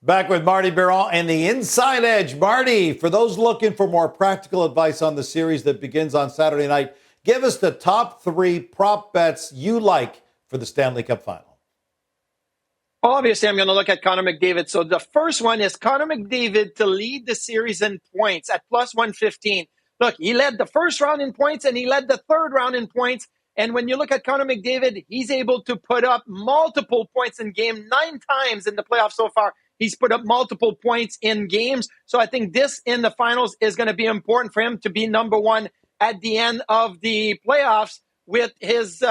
Back with Martin Biron and the Inside Edge. Marty, for those looking for more practical advice on the series that begins on Saturday night, give us the top 3 prop bets you like for the Stanley Cup Final. Obviously, I'm going to look at Connor McDavid. So the first one is Connor McDavid to lead the series in points at plus 115. Look, he led the first round in points and he led the third round in points. And when you look at Connor McDavid, he's able to put up multiple points in game 9 times in the playoffs so far. He's put up multiple points in games. So I think this in the finals is going to be important for him to be number one at the end of the playoffs with his,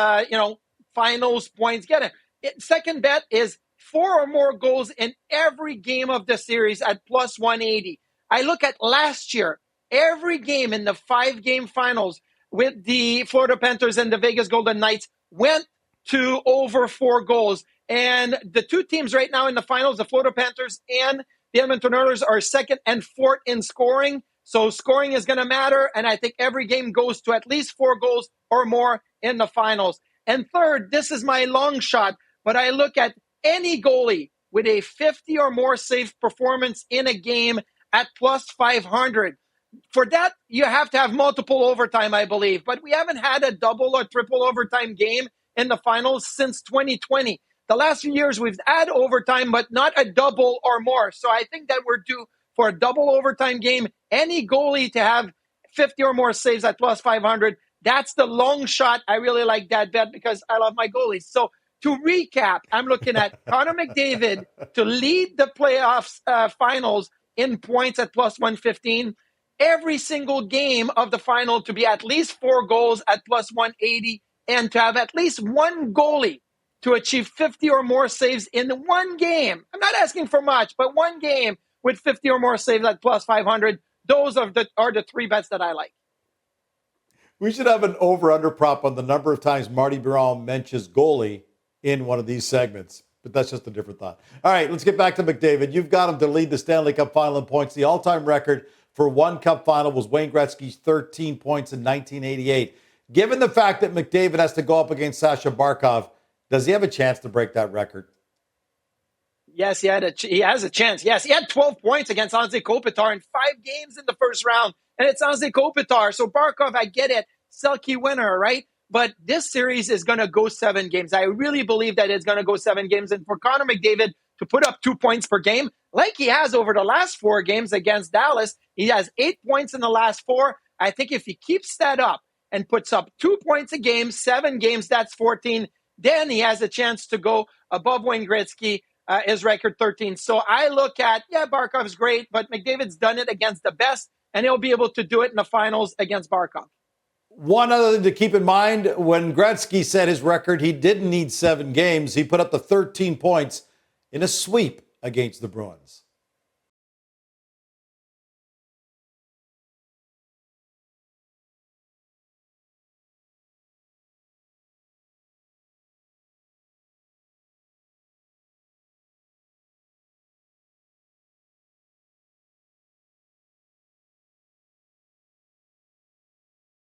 finals points getting. Second bet is 4 or more goals in every game of the series at plus 180. I look at last year, every game in the 5-game finals with the Florida Panthers and the Vegas Golden Knights went to over 4 goals. And the 2 teams right now in the finals, the Florida Panthers and the Edmonton Oilers, are second and fourth in scoring. So scoring is going to matter. And I think every game goes to at least 4 goals or more in the finals. And third, this is my long shot, but I look at any goalie with a 50 or more save performance in a game at plus 500. For that, you have to have multiple overtime, I believe. But we haven't had a double or triple overtime game in the finals since 2020. The last few years, we've had overtime, but not a double or more. So I think that we're due for a double overtime game. Any goalie to have 50 or more saves at plus 500, that's the long shot. I really like that bet because I love my goalies. So to recap, I'm looking at Connor McDavid to lead the playoffs finals in points at plus 115. Every single game of the final to be at least 4 goals at plus 180, and to have at least one goalie to achieve 50 or more saves in one game. I'm not asking for much, but one game with 50 or more saves at plus 500. Those are the 3 bets that I like. We should have an over-under prop on the number of times Marty Biron mentions goalie in one of these segments. But that's just a different thought. All right, let's get back to McDavid. You've got him to lead the Stanley Cup Final in points. The all-time record for one Cup Final was Wayne Gretzky's 13 points in 1988. Given the fact that McDavid has to go up against Sasha Barkov, does he have a chance to break that record? Yes, he has a chance. Yes, he had 12 points against Anze Kopitar in 5 games in the first round. And it's Anze Kopitar. So Barkov, I get it. Selke winner, right? But this series is going to go 7 games. I really believe that it's going to go 7 games. And for Connor McDavid to put up 2 points per game, like he has over the last 4 games against Dallas, he has 8 points in the last 4. I think if he keeps that up and puts up 2 points a game, 7 games, that's 14, then he has a chance to go above Wayne Gretzky, his record 13. So I look at, Barkov's great, but McDavid's done it against the best, and he'll be able to do it in the finals against Barkov. One other thing to keep in mind, when Gretzky set his record, he didn't need 7 games. He put up the 13 points in a sweep against the Bruins.